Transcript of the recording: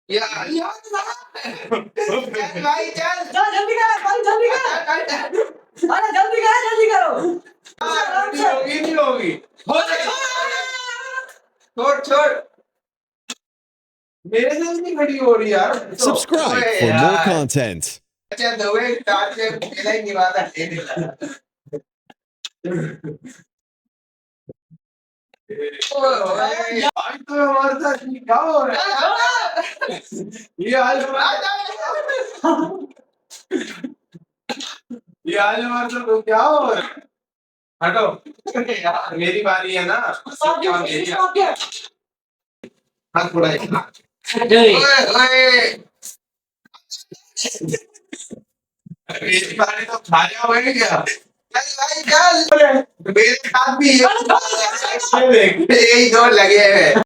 यार चल भाई चल चल जल्दी कर भाई जल्दी कर। अरे जल्दी करो होगी नहीं होगी हो छोड़ छोड़ मेरे से नहीं खड़ी हो रही यार Subscribe for more content. अच्छा दो एक टाट से मेरा ही निवाला है नहीं आज तो हमारे साथ क्या हो रहा है ये आज ये आज हमारे साथ क्या हो रहा है हटो यार मेरी बारी है ना क्या मेरी हाथ थोड़ा मेरी बारी तो खाया हुआ है क्या चल भाई चल मेरे साथ भी यही दो लगे हैं